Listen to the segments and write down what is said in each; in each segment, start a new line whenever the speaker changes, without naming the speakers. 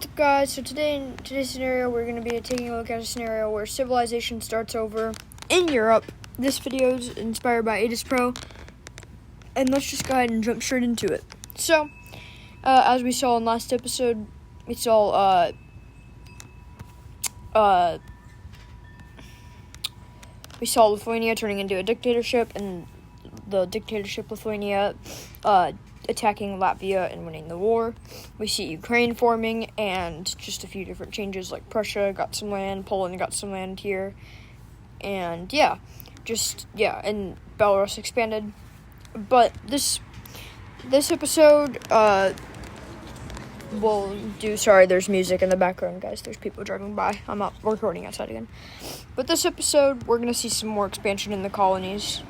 What's up, guys? So in today's scenario, we're going to be taking a look at a scenario where civilization starts over in Europe. This video is inspired by Aegis Pro, and let's just go ahead and jump straight into it. So, as we saw in last episode, we saw Lithuania turning into a dictatorship, and the dictatorship Lithuania attacking Latvia and winning the war. We see Ukraine forming, and just a few different changes, like Prussia got some land, Poland got some land here, and and Belarus expanded. But this episode, sorry, there's music in the background, guys. There's people driving by. I'm not recording outside again. But this episode, we're going to see some more expansion in the colonies,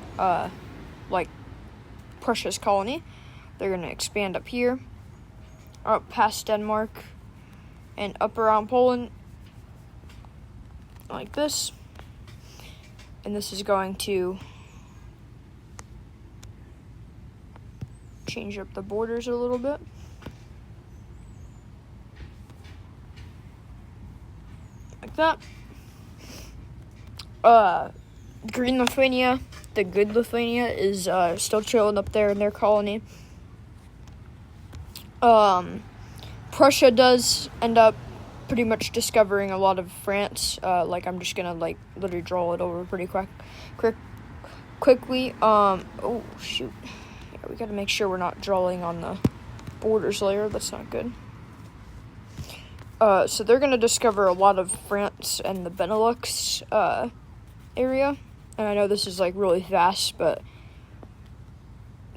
like Prussia's colony. They're going to expand up here, up past Denmark, and up around Poland, like this. And this is going to change up the borders a little bit. Like that. Green Lithuania, the good Lithuania, is still chilling up there in their colony. Prussia does end up pretty much discovering a lot of France. I'm just gonna literally draw it over pretty quickly. Oh shoot, yeah, we gotta make sure we're not drawing on the borders layer. That's not good. So they're gonna discover a lot of France and the Benelux area, and I know this is really fast, but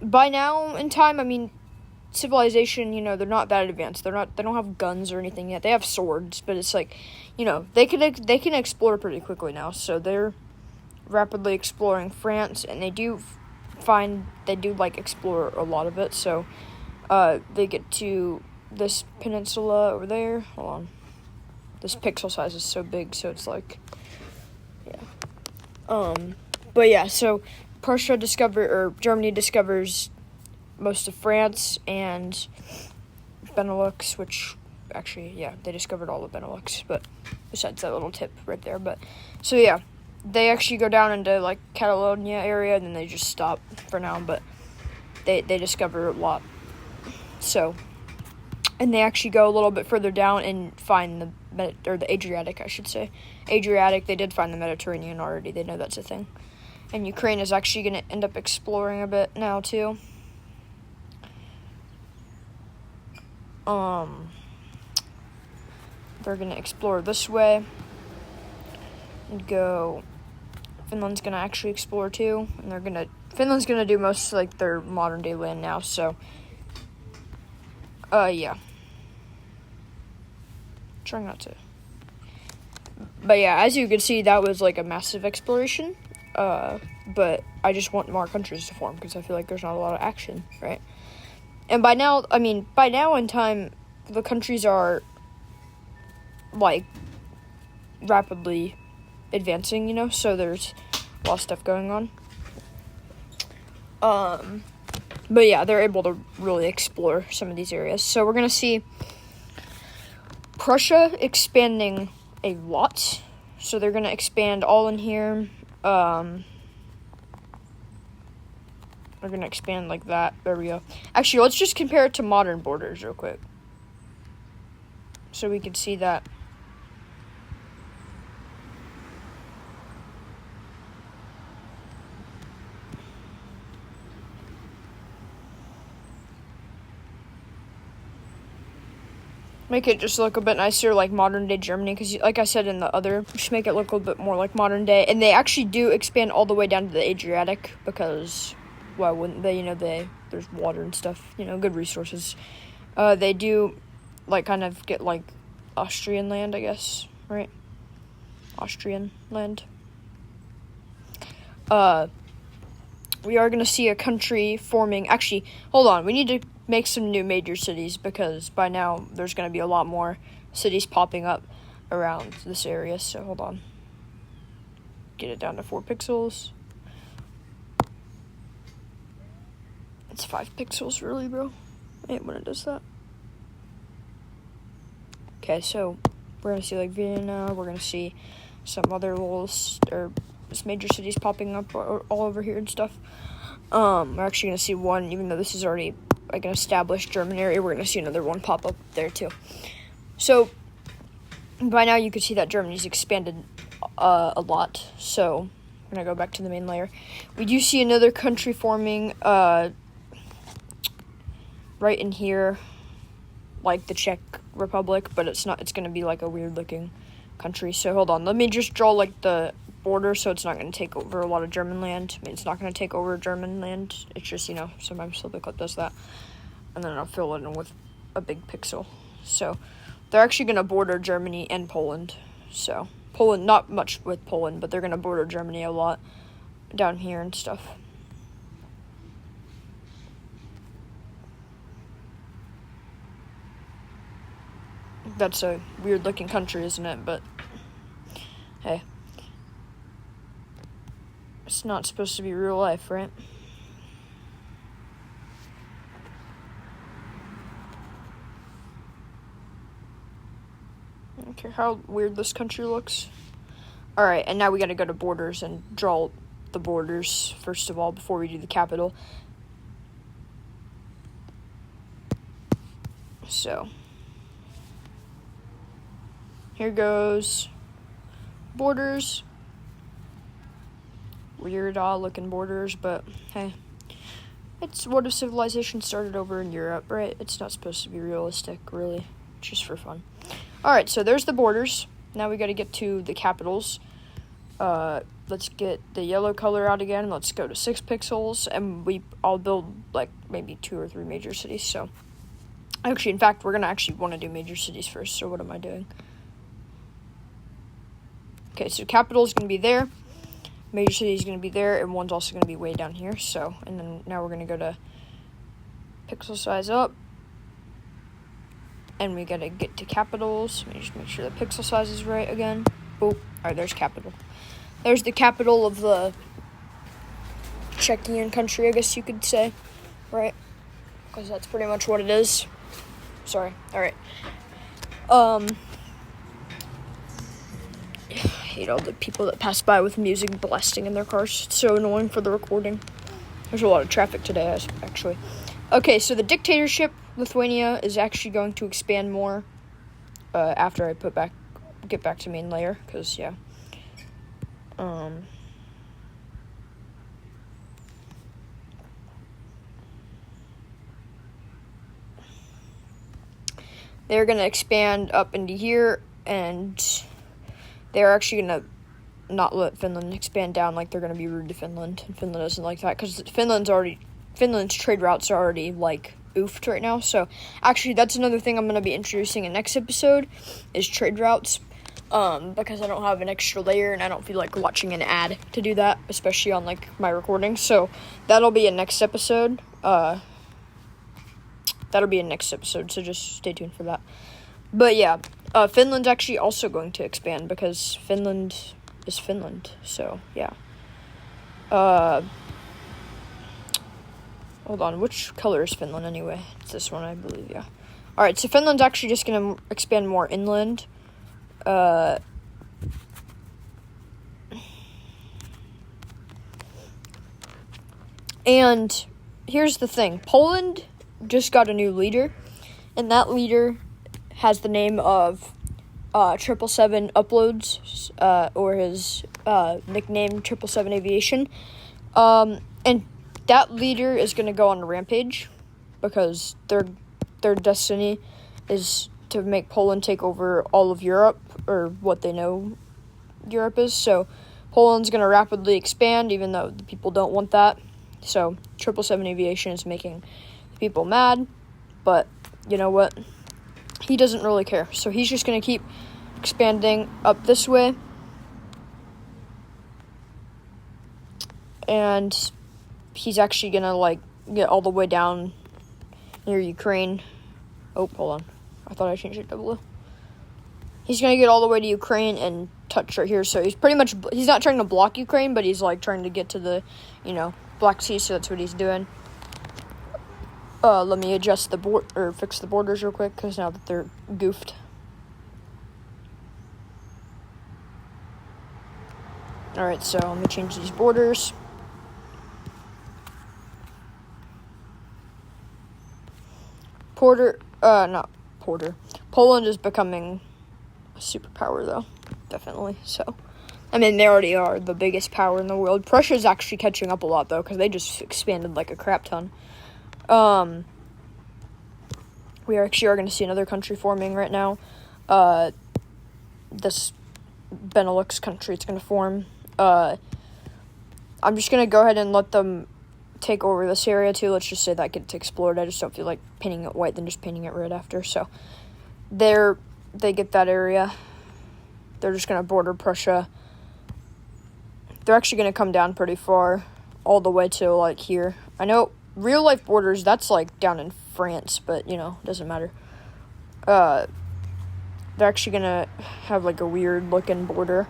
by now in time, I mean, civilization, they're not that advanced. They don't have guns or anything yet. They have swords, but it's they can explore pretty quickly now. So they're rapidly exploring France, and they do explore a lot of it. So they get to this peninsula over there. Hold on. This pixel size is so big, so it's so Germany discovers most of France and Benelux, which actually, they discovered all of Benelux, but besides that little tip right there. But so they actually go down into Catalonia area, and then they just stop for now, but they discover a lot. So, and they actually go a little bit further down and find the Adriatic, I should say. Adriatic, they did find the Mediterranean already. They know that's a thing. And Ukraine is actually going to end up exploring a bit now, too. They're going to explore this way and go. Finland's going to actually explore too, and Finland's going to do most of their modern day land now, so trying not to. But as you can see, that was a massive exploration, but I just want more countries to form because I feel like there's not a lot of action, right? And by now in time, the countries are, rapidly advancing, so there's a lot of stuff going on. But they're able to really explore some of these areas. So we're going to see Prussia expanding a lot. So they're going to expand all in here. We're going to expand like that. There we go. Actually, let's just compare it to modern borders real quick, so we can see that. Make it just look a bit nicer, like modern day Germany, because like I said in the other, just make it look a little bit more like modern day. And they actually do expand all the way down to the Adriatic, because why wouldn't they? There's water and stuff, good resources. They do kind of get Austrian land, I guess, right? Austrian land. We are going to see a country forming. Actually, hold on. We need to make some new major cities, because by now there's going to be a lot more cities popping up around this area. So hold on. Get it down to 4 pixels. It's 5 pixels, really, bro. I hate when it does that. Okay, so we're gonna see like Vienna. We're gonna see some other little major cities popping up all over here and stuff. We're actually gonna see one, even though this is already like an established German area. We're gonna see another one pop up there too. So by now you can see that Germany's expanded a lot. So we're gonna go back to the main layer. We do see another country forming right in here, like the Czech Republic, but it's not. It's gonna be like a weird looking country. So hold on, let me just draw like the border so it's not gonna take over a lot of German land. I mean, it's not gonna take over German land. It's just, sometimes Slipclip does that, and then I'll fill it in with a big pixel. So they're actually gonna border Germany and Poland. So Poland, not much with Poland, but they're gonna border Germany a lot down here and stuff. That's a weird looking country, isn't it? But hey, it's not supposed to be real life, right? I don't care how weird this country looks. Alright, and now we gotta go to borders and draw the borders first of all before we do the capital. So here goes borders. Weird, odd looking borders, but hey, it's what if civilization started over in Europe, right? It's not supposed to be realistic, really. It's just for fun. Alright, so there's the borders. Now we gotta get to the capitals. Let's get the yellow color out again. Let's go to 6 pixels, and I'll build like maybe 2 or 3 major cities. So actually, in fact, we're gonna actually want to do major cities first. So what am I doing? Okay, so capital is gonna be there. Major city is going to be there, and one's also going to be way down here. So, and then now we're going to go to pixel size up, and we got to get to capitals. Let me just make sure the pixel size is right again. Oh, all right, there's capital. There's the capital of the Czechian country, I guess you could say, right? Because that's pretty much what it is. Sorry. All right. I hate all the people that pass by with music blasting in their cars. It's so annoying for the recording. There's a lot of traffic today, actually. Okay, so the dictatorship, Lithuania, is actually going to expand more after I get back to main layer, because, yeah. They're going to expand up into here, and they're actually going to not let Finland expand down, like they're going to be rude to Finland, and Finland doesn't like that, because Finland's trade routes are already, like, oofed right now. So, actually, that's another thing I'm going to be introducing in next episode, is trade routes, because I don't have an extra layer, and I don't feel like watching an ad to do that, especially on, like, my recording. So, that'll be a next episode, so just stay tuned for that. But, yeah, Finland's actually also going to expand, because Finland is Finland, so, yeah. Hold on, which color is Finland anyway? It's this one, I believe, yeah. Alright, so Finland's actually just going to expand more inland. And here's the thing. Poland just got a new leader, and that leader has the name of 777 Uploads, or his nickname 777 Aviation. And that leader is going to go on a rampage, because their destiny is to make Poland take over all of Europe, or what they know Europe is. So Poland's going to rapidly expand, even though the people don't want that. So 777 Aviation is making the people mad, but you know what? He doesn't really care. So he's just going to keep expanding up this way. And he's actually going to, like, get all the way down near Ukraine. Oh, hold on. I thought I changed it to blue. He's going to get all the way to Ukraine and touch right here. So he's not trying to block Ukraine, but he's, like, trying to get to the, Black Sea. So that's what he's doing. Let me adjust fix the borders real quick, because now that they're goofed. Alright, so let me change these borders. Poland is becoming a superpower, though. Definitely, so. I mean, they already are the biggest power in the world. Prussia's actually catching up a lot, though, because they just expanded like a crap ton. We actually are going to see another country forming right now. This Benelux country, it's going to form. I'm just going to go ahead and let them take over this area, too. Let's just say that gets explored. I just don't feel like painting it white than just painting it red after. So, they get that area. They're just going to border Prussia. They're actually going to come down pretty far, all the way to, like, here. I know real-life borders, that's, like, down in France, but, you know, doesn't matter. They're actually going to have, like, a weird-looking border,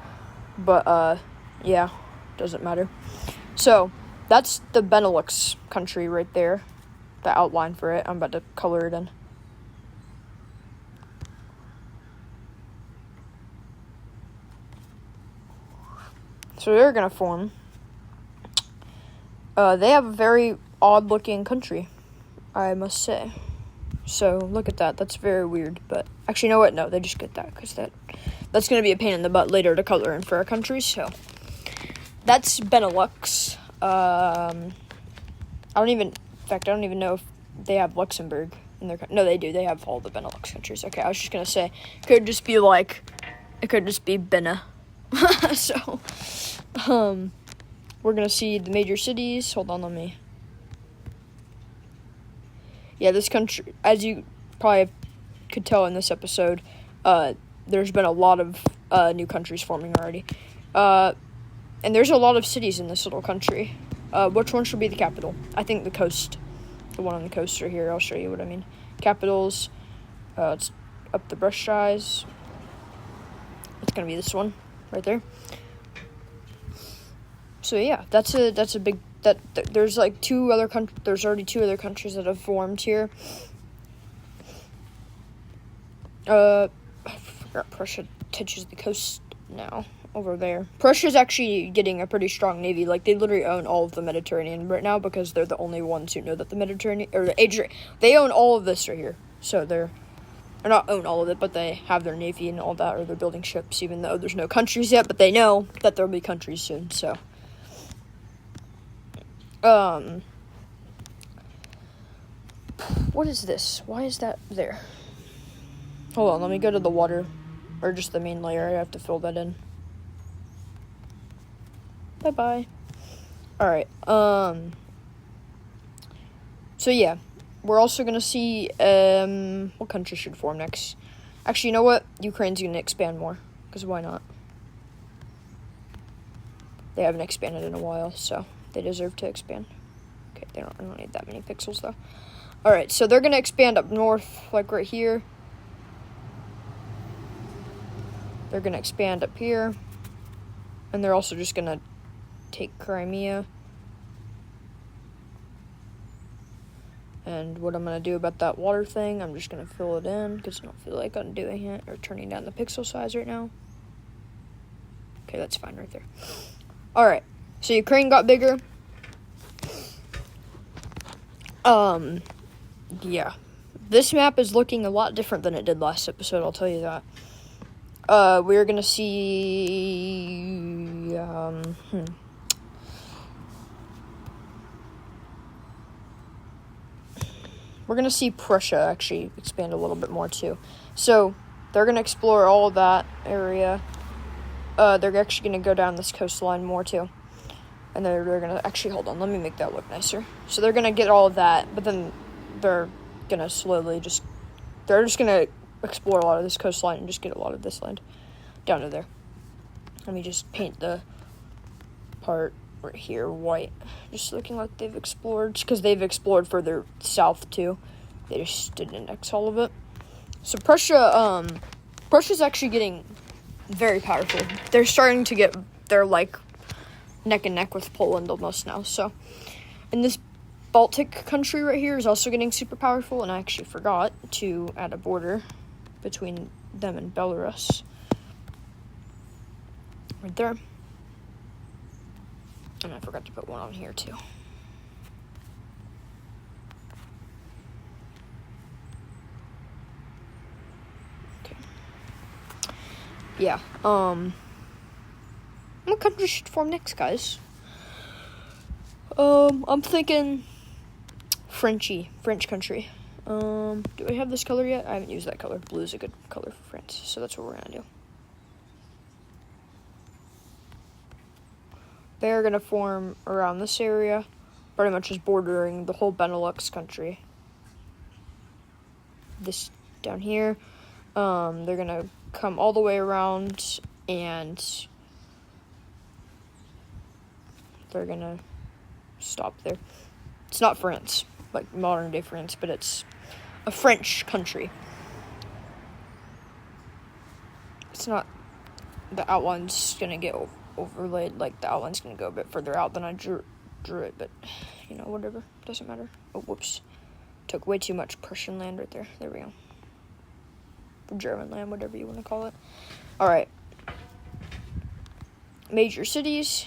but, yeah, doesn't matter. So, that's the Benelux country right there, the outline for it. I'm about to color it in. So they're going to form. They have a very odd-looking country, I must say. So, look at that. That's very weird. But, actually, you know what? No, they just get that, because that's going to be a pain in the butt later to color in for our country. So, that's Benelux. I don't even know if they have Luxembourg in their country. No, they do. They have all the Benelux countries. Okay, I was just going to say, it could just be Bena. So, we're going to see the major cities. Hold on, let me. Yeah, this country, as you probably could tell in this episode, there's been a lot of new countries forming already. And there's a lot of cities in this little country. Which one should be the capital? I think the coast. The one on the coast right here. I'll show you what I mean. Capitals. It's up the brush size. It's going to be this one right there. So yeah, that's a big there's like there's already two other countries that have formed here. I forgot Prussia touches the coast now over there. Prussia's actually getting a pretty strong navy. Like, they literally own all of the Mediterranean right now because they're the only ones who know that the Mediterranean or the Adriatic. They own all of this right here. So they're not own all of it, but they have their navy and all that, or they're building ships, even though there's no countries yet. But they know that there'll be countries soon. So. What is this? Why is that there? Hold on, let me go to the water, or just the main layer. I have to fill that in. Bye-bye. Alright, so yeah, we're also gonna see, what country should form next? Actually, you know what? Ukraine's gonna expand more, because why not? They haven't expanded in a while, so they deserve to expand. Okay, I don't need that many pixels, though. Alright, so they're going to expand up north, like right here. They're going to expand up here. And they're also just going to take Crimea. And what I'm going to do about that water thing, I'm just going to fill it in, because I don't feel like undoing it or turning down the pixel size right now. Okay, that's fine right there. Alright, so Ukraine got bigger. Yeah. This map is looking a lot different than it did last episode, I'll tell you that. We're gonna see, We're gonna see Prussia actually expand a little bit more, too. So, they're gonna explore all of that area. They're actually gonna go down this coastline more, too. And they're going to, actually, hold on, let me make that look nicer. So they're going to get all of that, but then they're going to slowly they're just going to explore a lot of this coastline and just get a lot of this land down to there. Let me just paint the part right here white. Just looking like they've explored, because they've explored further south, too. They just didn't index all of it. So Prussia's actually getting very powerful. They're starting to get, they're like, neck and neck with Poland almost now. So, and this Baltic country right here is also getting super powerful, and I actually forgot to add a border between them and Belarus. Right there. And I forgot to put one on here, too. Okay. Yeah, what country should form next, guys? I'm thinking French country. Do I have this color yet? I haven't used that color. Blue is a good color for France, so that's what we're gonna do. They're gonna form around this area, pretty much just bordering the whole Benelux country. This down here, they're gonna come all the way around, and they're gonna stop there. It's not France, like modern day France, but it's a French country. It's not, the outline's gonna get overlaid, like the outline's gonna go a bit further out than I drew it, but you know, whatever, doesn't matter. Oh, whoops, took way too much Prussian land right there. There we go. German land, whatever you want to call it. All right, major cities.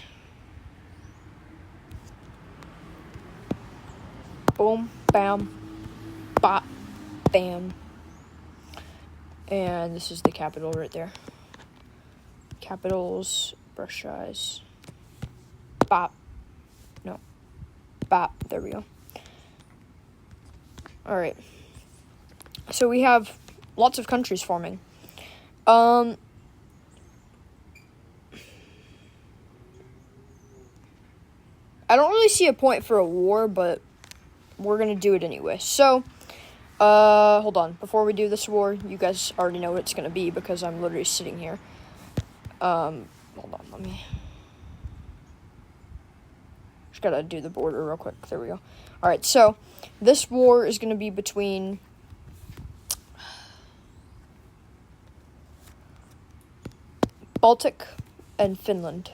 Boom, bam, bop, bam. And this is the capital right there. Capitals, brush eyes. Bop. No. Bop. There we go. Alright. So we have lots of countries forming. I don't really see a point for a war, but we're gonna do it anyway. So, hold on. Before we do this war, you guys already know what it's gonna be because I'm literally sitting here. Hold on, let me... Just gotta do the border real quick. There we go. Alright, so, this war is gonna be between... Baltic and Finland.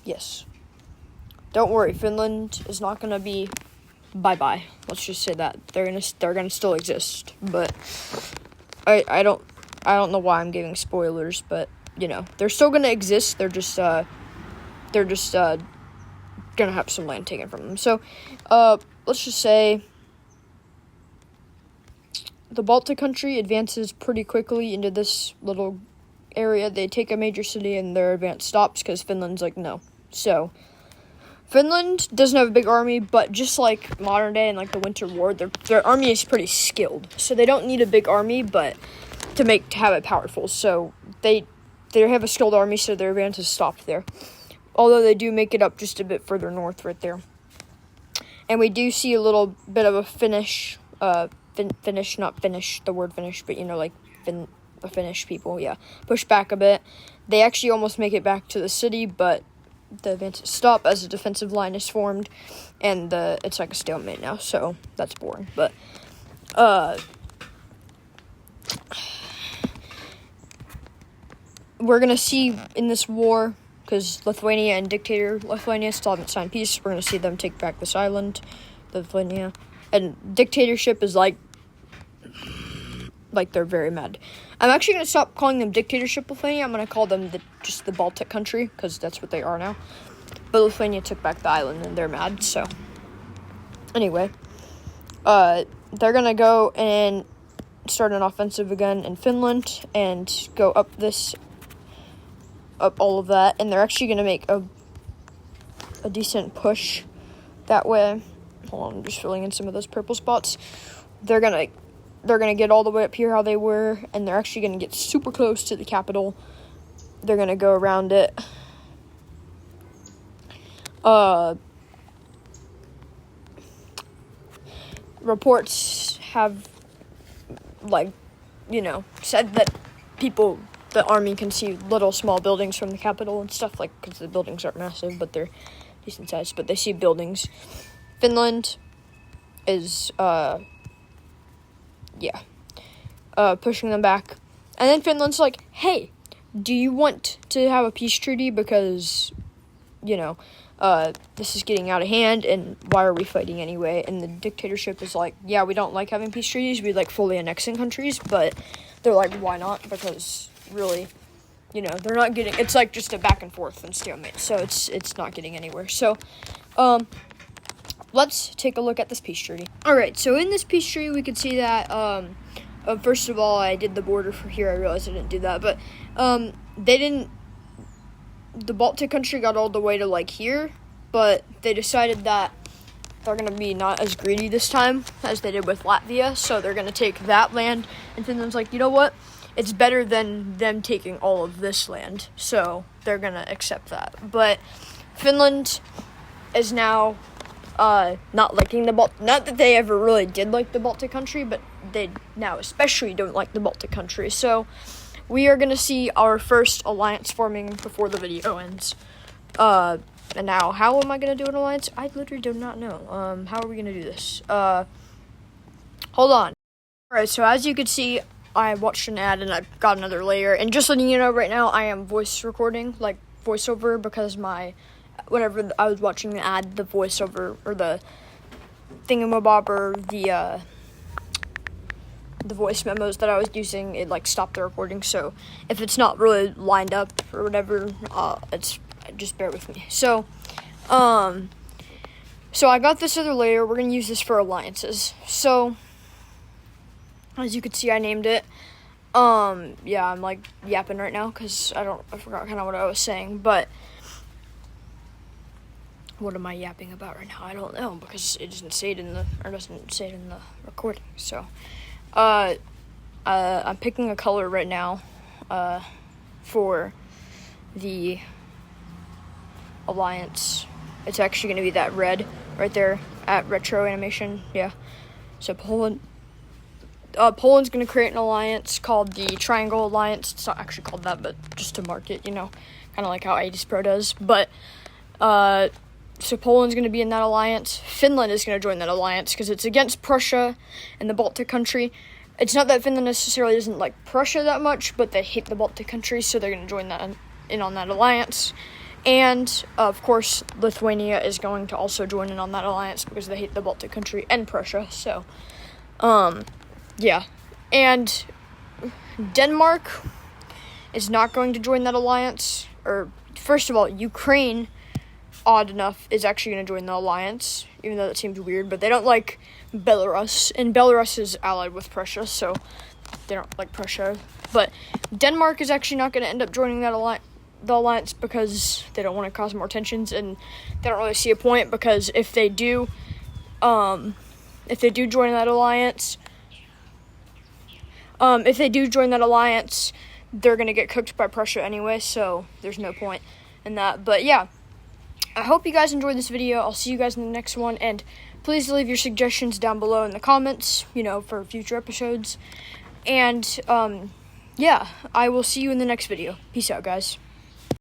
Yes. Don't worry, Finland is not gonna be bye-bye. Let's just say that. They're gonna still exist. But I don't know why I'm giving spoilers, but you know, they're still gonna exist. They're just gonna have some land taken from them. So let's just say the Baltic country advances pretty quickly into this little area. They take a major city and their advance stops because Finland's like, no. So Finland doesn't have a big army, but just like modern day and like the Winter War, their army is pretty skilled. So they don't need a big army, but to have it powerful. So they have a skilled army, so their advance is stopped there. Although they do make it up just a bit further north right there. And we do see a little bit of a Finnish, not Finnish, the word Finnish, but you know, like the Finnish people, yeah, push back a bit. They actually almost make it back to the city, but the advances stop as a defensive line is formed, and it's like a stalemate now, so that's boring. But we're gonna see in this war, because Lithuania and Lithuania still haven't signed peace, we're gonna see them take back this island, Lithuania, and dictatorship is like they're very mad. I'm actually going to stop calling them dictatorship Lithuania. I'm going to call them just the Baltic country, because that's what they are now. But Lithuania took back the island, and they're mad, so. Anyway, they're going to go and start an offensive again in Finland, and go up all of that, and they're actually going to make a decent push that way. Hold on, I'm just filling in some of those purple spots. They're going to get all the way up here how they were, and they're actually going to get super close to the capital. They're going to go around it. Reports have, said that the army can see little small buildings from the capital and stuff, because the buildings aren't massive, but they're decent sized, but they see buildings. Finland is, pushing them back. And then Finland's like, hey, do you want to have a peace treaty? Because, this is getting out of hand, and why are we fighting anyway? And the dictatorship is like, yeah, we don't like having peace treaties. We like fully annexing countries, but they're like, why not? Because, really, they're not getting. It's like just a back and forth and stalemate. So it's not getting anywhere. So, let's take a look at this peace treaty. All right. So in this peace treaty, we could see that. First of all, I did the border for here. I realized I didn't do that, but they didn't. The Baltic country got all the way to like here, but they decided that they're going to be not as greedy this time as they did with Latvia, so they're going to take that land, and Finland's like, you know what? It's better than them taking all of this land, so they're going to accept that. But Finland is now not liking the Baltic. Not that they ever really did like the Baltic country, but they now especially don't like the Baltic country. So we are going to see our first alliance forming before the video ends. And now, how am I going to do an alliance? I literally do not know. How are we going to do this? Hold on. Alright, so as you can see, I watched an ad and I got another layer. And just letting you know right now, I am voice recording, like voiceover, because whenever I was watching the ad, the voiceover, or the thingamabob, or the voice memos that I was using, it like stopped the recording. So if it's not really lined up or whatever, just bear with me. So I got this other layer. We're gonna use this for alliances. So as you can see, I named it. Yeah, I'm like yapping right now because I forgot kind of what I was saying, but what am I yapping about right now? I don't know, because it doesn't say it in the recording. So I'm picking a color right now for the alliance. It's actually going to be that red right there at retro animation. Yeah. So Poland's going to create an alliance called the Triangle Alliance. It's not actually called that, but just to mark it, kind of like how Aegis Pro does. But so Poland's going to be in that alliance. Finland is going to join that alliance because it's against Prussia and the Baltic country. It's not that Finland necessarily doesn't like Prussia that much, but they hate the Baltic country, so they're going to join that in on that alliance. And, of course, Lithuania is going to also join in on that alliance because they hate the Baltic country and Prussia. So, yeah. And Denmark is not going to join that alliance. Or, first of all, Ukraine, odd enough, is actually going to join the alliance, even though that seems weird. But they don't like Belarus, and Belarus is allied with Prussia, so they don't like Prussia. But Denmark is actually not going to end up joining that the alliance because they don't want to cause more tensions, and they don't really see a point, because if they do join that alliance, they're going to get cooked by Prussia anyway, so there's no point in that. But yeah, I hope you guys enjoyed this video. I'll see you guys in the next one, and please leave your suggestions down below in the comments, for future episodes. And yeah, I will see you in the next video. Peace out, guys.